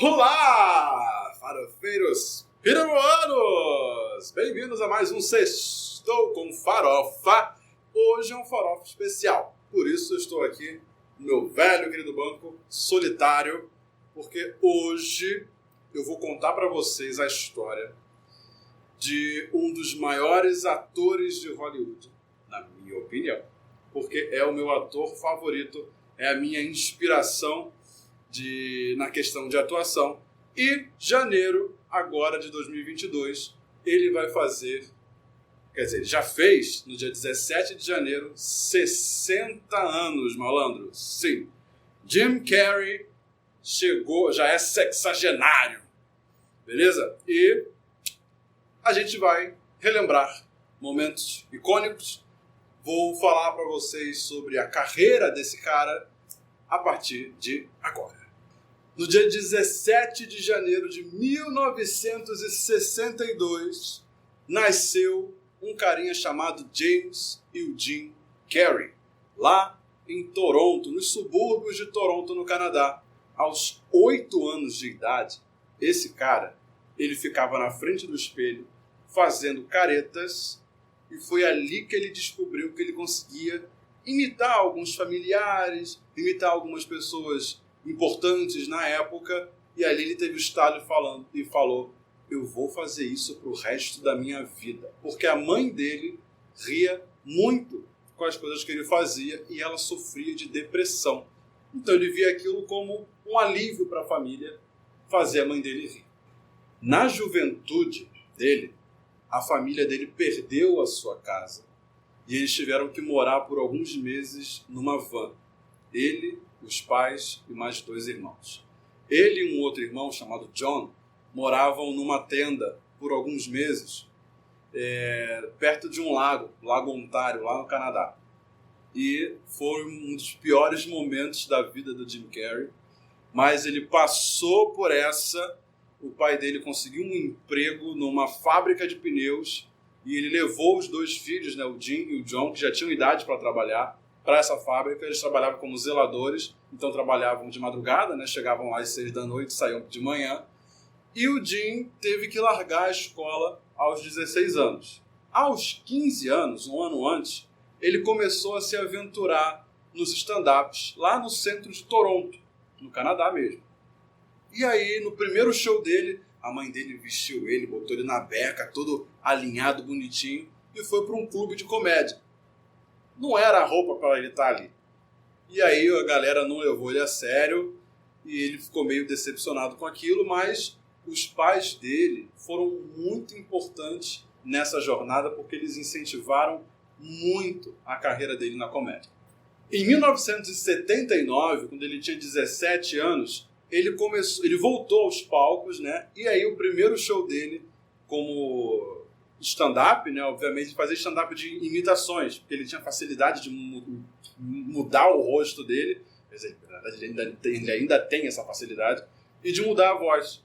Olá, farofeiros peruanos! Bem-vindos a mais um Sextou com Farofa. Hoje é um farofa especial, por isso eu estou aqui no meu velho querido banco solitário, porque hoje eu vou contar para vocês a história de um dos maiores atores de Hollywood, na minha opinião, porque é o meu ator favorito, é a minha inspiração na questão de atuação. E janeiro, agora de 2022, ele vai fazer, quer dizer, já fez no dia 17 de janeiro, 60 anos, malandro. Sim, Jim Carrey chegou, já é sexagenário, beleza? E a gente vai relembrar momentos icônicos. Vou falar para vocês sobre a carreira desse cara a partir de agora. No dia 17 de janeiro de 1962, nasceu um carinha chamado James Eugene Carrey, lá em Toronto, nos subúrbios de Toronto, no Canadá. Aos 8 anos de idade, esse cara, ele ficava na frente do espelho, fazendo caretas, e foi ali que ele descobriu que ele conseguia imitar alguns familiares, imitar algumas pessoas importantes na época, e ali ele teve o estalo e falou: eu vou fazer isso pro resto da minha vida. Porque a mãe dele ria muito com as coisas que ele fazia e ela sofria de depressão. Então ele via aquilo como um alívio para a família, fazer a mãe dele rir. Na juventude dele, a família dele perdeu a sua casa e eles tiveram que morar por alguns meses numa van. Ele, os pais e mais 2 irmãos. Ele e um outro irmão chamado John moravam numa tenda por alguns meses perto de um lago, Lago Ontário, lá no Canadá. E foi um dos piores momentos da vida do Jim Carrey, mas ele passou por essa. O pai dele conseguiu um emprego numa fábrica de pneus e ele levou os 2 filhos, né, o Jim e o John, que já tinham idade para trabalhar, para essa fábrica. Eles trabalhavam como zeladores, então trabalhavam de madrugada, né, chegavam lá às 6 da noite, saíam de manhã. E o Jim teve que largar a escola aos 16 anos. Aos 15 anos, um ano antes, ele começou a se aventurar nos stand-ups lá no centro de Toronto, no Canadá mesmo. E aí, no primeiro show dele, a mãe dele vestiu ele, botou ele na beca, todo alinhado, bonitinho, e foi para um clube de comédia. Não era a roupa para ele estar ali. E aí a galera não levou ele a sério e ele ficou meio decepcionado com aquilo, mas os pais dele foram muito importantes nessa jornada porque eles incentivaram muito a carreira dele na comédia. Em 1979, quando ele tinha 17 anos, ele voltou aos palcos, né? E aí o primeiro show dele como stand-up, né? Obviamente, fazer stand-up de imitações, porque ele tinha facilidade de mudar o rosto dele, quer dizer, na verdade ele ainda tem essa facilidade, e de mudar a voz.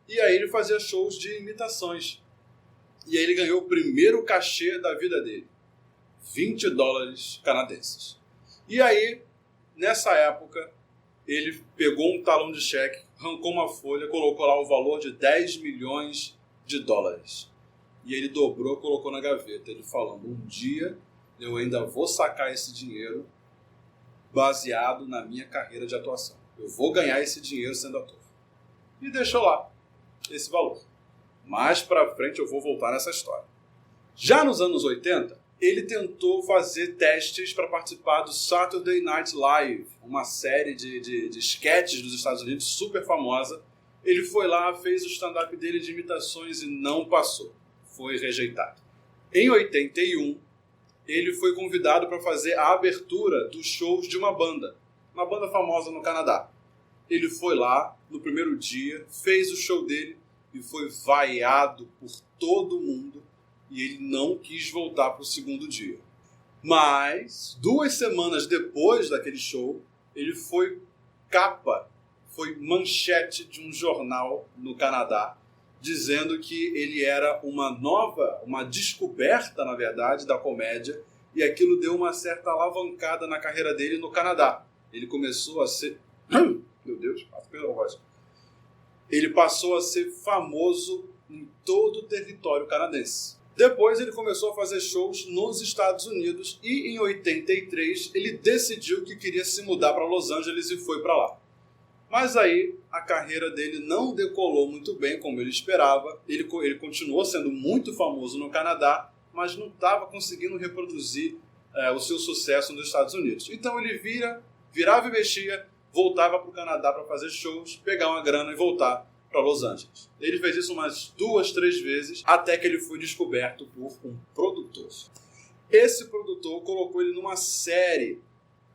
E aí ele fazia shows de imitações. E aí ele ganhou o primeiro cachê da vida dele, $20 canadenses. E aí, nessa época, ele pegou um talão de cheque, arrancou uma folha, colocou lá o valor de $10 milhões. E ele dobrou, colocou na gaveta, ele falando: um dia eu ainda vou sacar esse dinheiro baseado na minha carreira de atuação. Eu vou ganhar esse dinheiro sendo ator. E deixou lá esse valor. Mais pra frente eu vou voltar nessa história. Já nos anos 80, ele tentou fazer testes para participar do Saturday Night Live, uma série de sketches dos Estados Unidos super famosa. Ele foi lá, fez o stand-up dele de imitações e não passou. Foi rejeitado. Em 81, ele foi convidado para fazer a abertura dos shows de uma banda famosa no Canadá. Ele foi lá no primeiro dia, fez o show dele e foi vaiado por todo mundo. E ele não quis voltar para o segundo dia. Mas, 2 semanas depois daquele show, ele foi manchete de um jornal no Canadá, dizendo que ele era uma descoberta, na verdade, da comédia, e aquilo deu uma certa alavancada na carreira dele no Canadá. Ele começou a ser... Meu Deus, perdão, voz. ele passou a ser famoso em todo o território canadense. Depois ele começou a fazer shows nos Estados Unidos e em 83 ele decidiu que queria se mudar para Los Angeles e foi para lá. Mas aí a carreira dele não decolou muito bem como ele esperava. Ele continuou sendo muito famoso no Canadá, mas não estava conseguindo reproduzir o seu sucesso nos Estados Unidos. Então ele virava e mexia, voltava para o Canadá para fazer shows, pegar uma grana e voltar para Los Angeles. Ele fez isso umas 2, 3 vezes, até que ele foi descoberto por um produtor. Esse produtor colocou ele numa série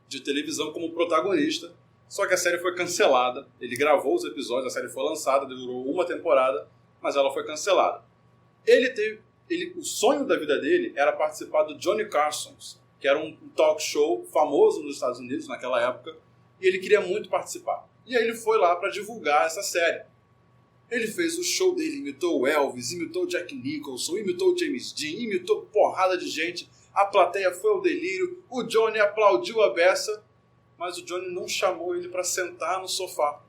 de televisão como protagonista, só que a série foi cancelada. Ele gravou os episódios, a série foi lançada, durou uma temporada, mas ela foi cancelada. O sonho da vida dele era participar do Johnny Carson, que era um talk show famoso nos Estados Unidos naquela época, e ele queria muito participar. E aí ele foi lá para divulgar essa série. Ele fez o show dele, imitou o Elvis, imitou o Jack Nicholson, imitou o James Dean, imitou porrada de gente. A plateia foi ao delírio, o Johnny aplaudiu a beça, mas o Johnny não chamou ele para sentar no sofá.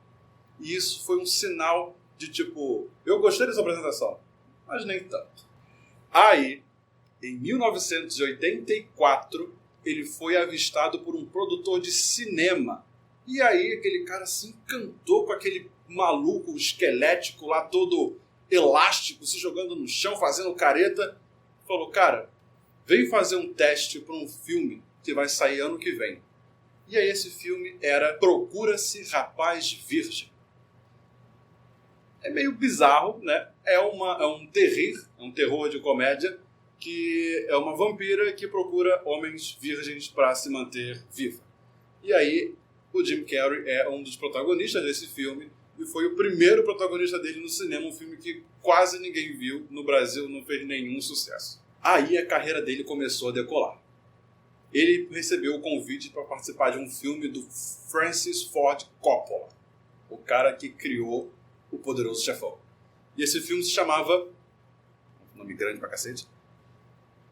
E isso foi um sinal de tipo, eu gostei dessa apresentação, mas nem tanto. Aí, em 1984, ele foi avistado por um produtor de cinema. E aí aquele cara se encantou com aquele maluco esquelético lá, todo elástico, se jogando no chão, fazendo careta. Falou, cara, vem fazer um teste para um filme que vai sair ano que vem. E aí esse filme era Procura-se Rapaz Virgem. É meio bizarro, né? É um terror de comédia, que é uma vampira que procura homens virgens para se manter viva. E aí o Jim Carrey é um dos protagonistas desse filme e foi o primeiro protagonista dele no cinema, um filme que quase ninguém viu, no Brasil não fez nenhum sucesso. Aí a carreira dele começou a decolar. Ele recebeu o convite para participar de um filme do Francis Ford Coppola, o cara que criou O Poderoso Chefão. E esse filme se chamava, nome grande pra cacete,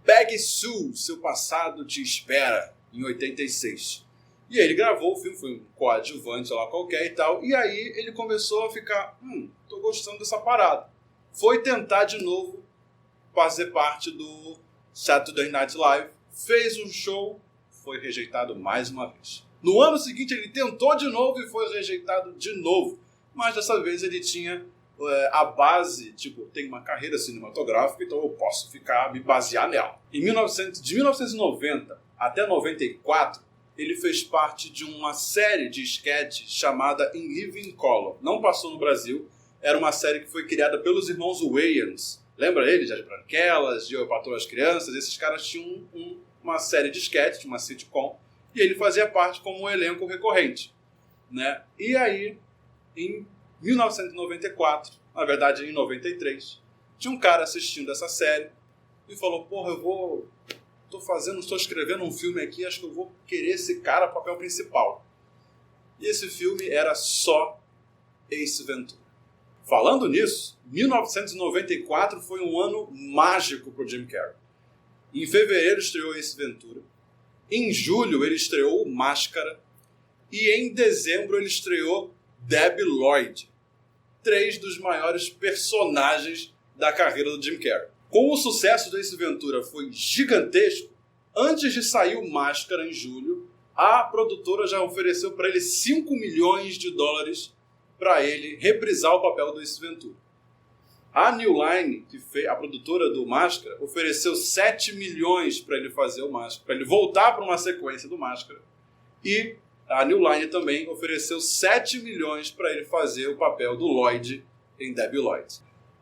Peggy Sue, Seu Passado Te Espera, em 86. E aí ele gravou o filme, foi um coadjuvante lá qualquer e tal, e aí ele começou a ficar, tô gostando dessa parada. Foi tentar de novo fazer parte do Saturday Night Live, fez um show, foi rejeitado mais uma vez. No ano seguinte ele tentou de novo e foi rejeitado de novo, mas dessa vez ele tinha a base, tipo, tem uma carreira cinematográfica, então eu posso me basear nela. De 1990 até 94, ele fez parte de uma série de sketches chamada In Living Color. Não passou no Brasil, era uma série que foi criada pelos irmãos Wayans. Lembra eles? As Branquelas, de Eu, Patroa e as Crianças. Esses caras tinham uma série de sketches, uma sitcom, e ele fazia parte como um elenco recorrente, né? E aí, em 1994, na verdade em 93, tinha um cara assistindo essa série e falou, porra, estou escrevendo um filme aqui, acho que eu vou querer esse cara para o papel principal. E esse filme era só Ace Ventura. Falando nisso, 1994 foi um ano mágico para o Jim Carrey. Em fevereiro estreou Ace Ventura, em julho ele estreou Máscara e em dezembro ele estreou Debi Lloyd, 3 dos maiores personagens da carreira do Jim Carrey. Como o sucesso do Ace Ventura foi gigantesco, antes de sair o Máscara em julho, a produtora já ofereceu para ele $5 milhões para ele reprisar o papel do Ace Ventura. A New Line, a produtora do Máscara, ofereceu 7 milhões para ele fazer o Máscara, para ele voltar para uma sequência do Máscara. E a New Line também ofereceu 7 milhões para ele fazer o papel do Lloyd em Debi Lloyd.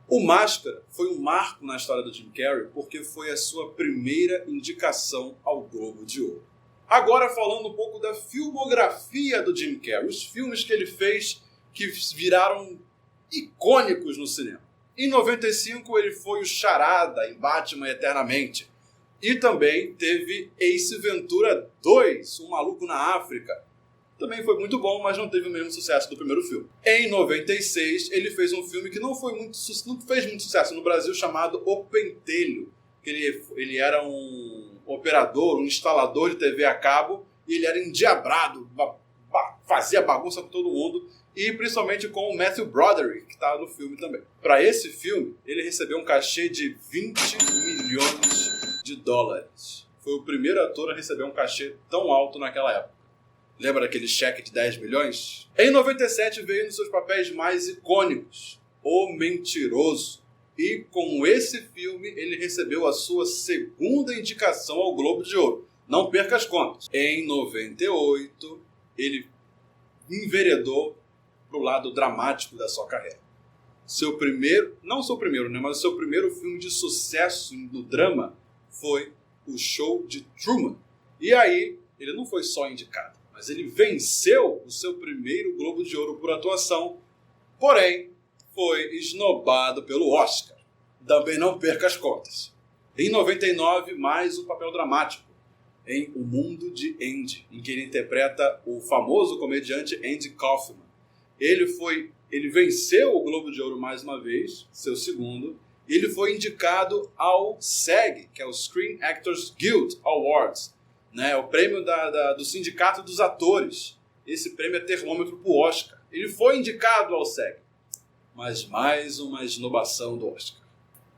O Máscara foi um marco na história do Jim Carrey porque foi a sua primeira indicação ao Globo de Ouro. Agora falando um pouco da filmografia do Jim Carrey, os filmes que ele fez que viraram icônicos no cinema. Em 95 ele foi o Charada em Batman Eternamente. E também teve Ace Ventura 2, Um Maluco na África. Também foi muito bom, mas não teve o mesmo sucesso do primeiro filme. Em 96, ele fez um filme que não fez muito sucesso no Brasil, chamado O Pentelho. Ele era um operador, um instalador de TV a cabo, e ele era endiabrado, fazia bagunça com todo mundo. e principalmente com o Matthew Broderick, que está no filme também. Para esse filme, ele recebeu um cachê de 20 milhões de dólares. Foi o primeiro ator a receber um cachê tão alto naquela época. Lembra daquele cheque de 10 milhões? Em 97 veio nos seus papéis mais icônicos, O Mentiroso. E com esse filme ele recebeu a sua segunda indicação ao Globo de Ouro. Não perca as contas. Em 98, ele enveredou para o lado dramático da sua carreira. Seu primeiro, não seu primeiro, né, mas o seu primeiro filme de sucesso no drama foi O Show de Truman. E aí, ele não foi só indicado, mas ele venceu o seu primeiro Globo de Ouro por atuação, porém, foi esnobado pelo Oscar. Também não perca as contas. Em 99, mais um papel dramático, em O Mundo de Andy, em que ele interpreta o famoso comediante Andy Kaufman. Ele venceu o Globo de Ouro mais uma vez, seu segundo, e ele foi indicado ao SAG, que é o Screen Actors Guild Awards, né, o prêmio do Sindicato dos Atores. Esse prêmio é termômetro para o Oscar. Ele foi indicado ao SAG, mas mais uma esnobação do Oscar.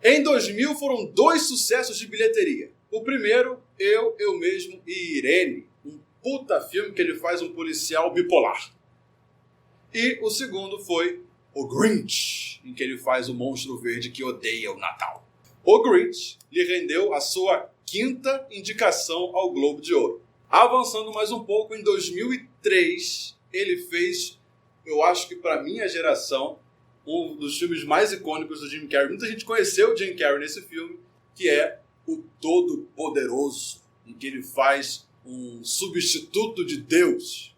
Em 2000 foram 2 sucessos de bilheteria. O primeiro, Eu Mesmo e Irene, um puta filme que ele faz um policial bipolar. E o segundo foi O Grinch, em que ele faz o monstro verde que odeia o Natal. O Grinch lhe rendeu a sua 5ª indicação ao Globo de Ouro. Avançando mais um pouco, em 2003, ele fez, eu acho que para minha geração, um dos filmes mais icônicos do Jim Carrey. Muita gente conheceu o Jim Carrey nesse filme, que é O Todo-Poderoso, em que ele faz um substituto de Deus.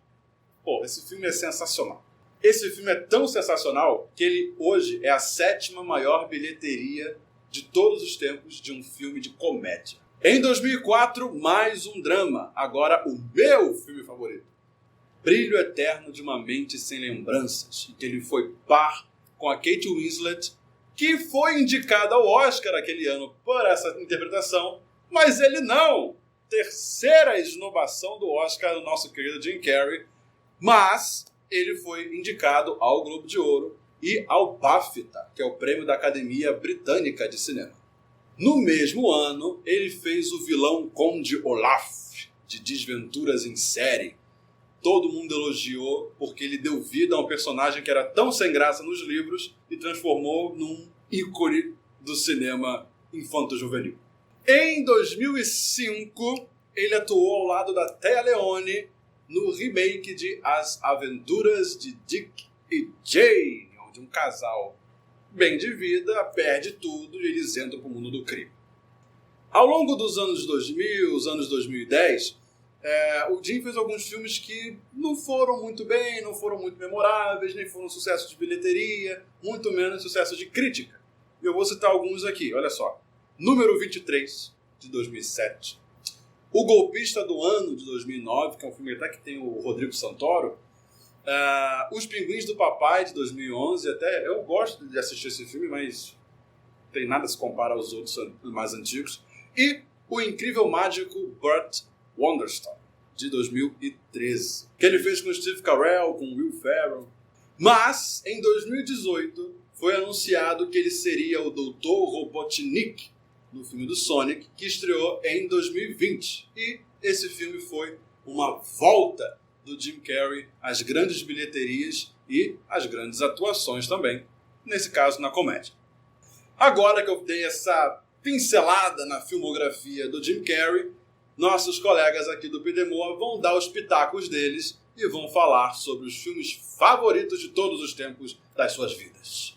Pô, esse filme é sensacional. Esse filme é tão sensacional que ele hoje é a 7ª maior bilheteria de todos os tempos de um filme de comédia. Em 2004, mais um drama. Agora o meu filme favorito. Brilho Eterno de uma Mente Sem Lembranças, em que ele foi par com a Kate Winslet, que foi indicada ao Oscar aquele ano por essa interpretação, mas ele não. 3ª esnobação do Oscar do nosso querido Jim Carrey, mas ele foi indicado ao Globo de Ouro e ao BAFTA, que é o prêmio da Academia Britânica de Cinema. No mesmo ano, ele fez o vilão Conde Olaf, de Desventuras em Série. Todo mundo elogiou porque ele deu vida a um personagem que era tão sem graça nos livros e transformou num ícone do cinema infanto-juvenil. Em 2005, ele atuou ao lado da Téa Leoni no remake de As Aventuras de Dick e Jane, onde um casal bem de vida perde tudo e eles entram para o mundo do crime. Ao longo dos anos 2000, os anos 2010, o Jim fez alguns filmes que não foram muito bem, não foram muito memoráveis, nem foram sucessos de bilheteria, muito menos sucessos de crítica. E eu vou citar alguns aqui, olha só. Número 23, de 2007. O Golpista do Ano, de 2009, que é um filme até que tem o Rodrigo Santoro. Os Pinguins do Papai, de 2011. Até eu gosto de assistir esse filme, mas não tem nada a se compara aos outros mais antigos. E O Incrível Mágico Burt Wonderstone, de 2013, que ele fez com Steve Carell, com Will Ferrell. Mas, em 2018, foi anunciado que ele seria o Dr. Robotnik no filme do Sonic, que estreou em 2020. E esse filme foi uma volta do Jim Carrey às grandes bilheterias e às grandes atuações também, nesse caso na comédia. Agora que eu dei essa pincelada na filmografia do Jim Carrey, nossos colegas aqui do Pidemoa vão dar os pitacos deles e vão falar sobre os filmes favoritos de todos os tempos das suas vidas.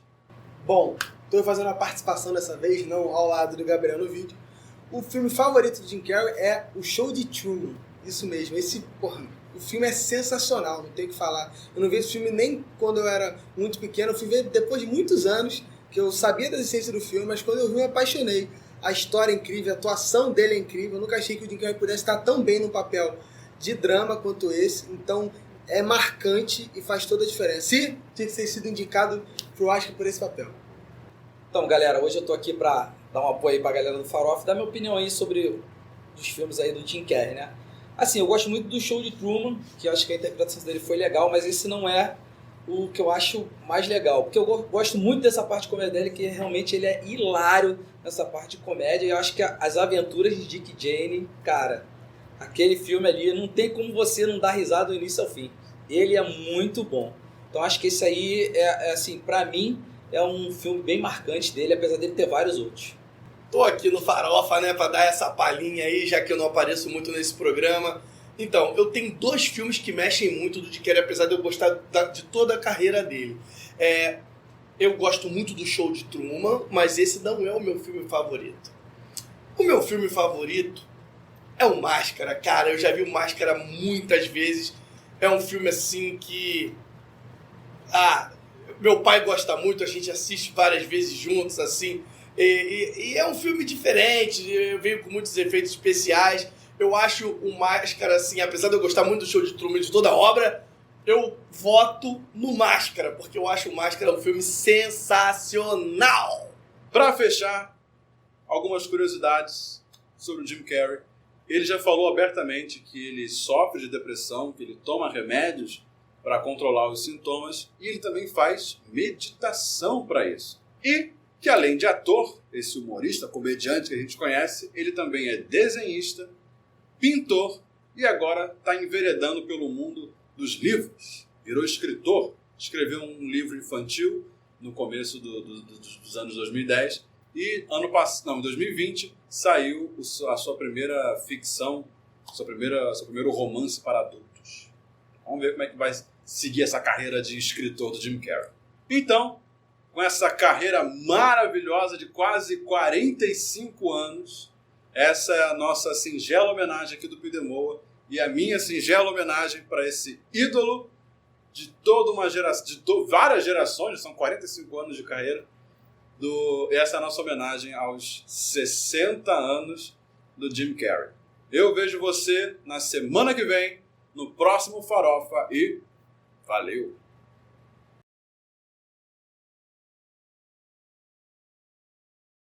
Bom, estou fazendo uma participação dessa vez, não ao lado do Gabriel no vídeo. O filme favorito de Jim Carrey é O Show de Truman. Isso mesmo, o filme é sensacional, não tem o que falar. Eu não vi esse filme nem quando eu era muito pequeno, eu fui ver depois de muitos anos, que eu sabia da existência do filme, mas quando eu vi eu me apaixonei. A história é incrível, a atuação dele é incrível. Eu nunca achei que o Jim Carrey pudesse estar tão bem no papel de drama quanto esse. Então é marcante e faz toda a diferença. E tinha que ter sido indicado pro Oscar por esse papel. Então, galera, hoje eu tô aqui pra dar um apoio aí pra galera do Farofa, dar minha opinião aí sobre os filmes aí do Jim Carrey, né? Assim, eu gosto muito do Show de Truman, que eu acho que a interpretação dele foi legal, mas esse não é o que eu acho mais legal. Porque eu gosto muito dessa parte de comédia dele, que realmente ele é hilário nessa parte de comédia. E eu acho que as aventuras de Dick e Jane, cara, aquele filme ali, não tem como você não dar risada do início ao fim. Ele é muito bom. Então acho que esse aí, assim, pra mim, é um filme bem marcante dele, apesar dele ter vários outros. Tô aqui no Farofa, né, pra dar essa palhinha aí, já que eu não apareço muito nesse programa. Então, eu tenho 2 filmes que mexem muito do Jim Carrey, apesar de eu gostar de toda a carreira dele. Eu gosto muito do Show de Truman, mas esse não é o meu filme favorito. O meu filme favorito é o Máscara, cara. Eu já vi o Máscara muitas vezes. É um filme assim que... meu pai gosta muito, a gente assiste várias vezes juntos, assim. E é um filme diferente, veio com muitos efeitos especiais. Eu acho o Máscara, assim, apesar de eu gostar muito do Show de Truman e de toda a obra, eu voto no Máscara, porque eu acho o Máscara um filme sensacional. Para fechar, algumas curiosidades sobre o Jim Carrey. Ele já falou abertamente que ele sofre de depressão, que ele toma remédios para controlar os sintomas e ele também faz meditação para isso. E que além de ator, esse humorista, comediante que a gente conhece, ele também é desenhista, pintor e agora está enveredando pelo mundo dos livros. Virou escritor, escreveu um livro infantil no começo dos anos 2010 e em 2020 saiu a sua primeira ficção, seu primeiro romance para adultos. Vamos ver como é que vai seguir essa carreira de escritor do Jim Carrey. Então, com essa carreira maravilhosa de quase 45 anos, essa é a nossa singela homenagem aqui do Pidemoa e a minha singela homenagem para esse ídolo de toda uma geração, várias gerações, são 45 anos de carreira. Essa é a nossa homenagem aos 60 anos do Jim Carrey. Eu vejo você na semana que vem, no próximo Farofa e valeu!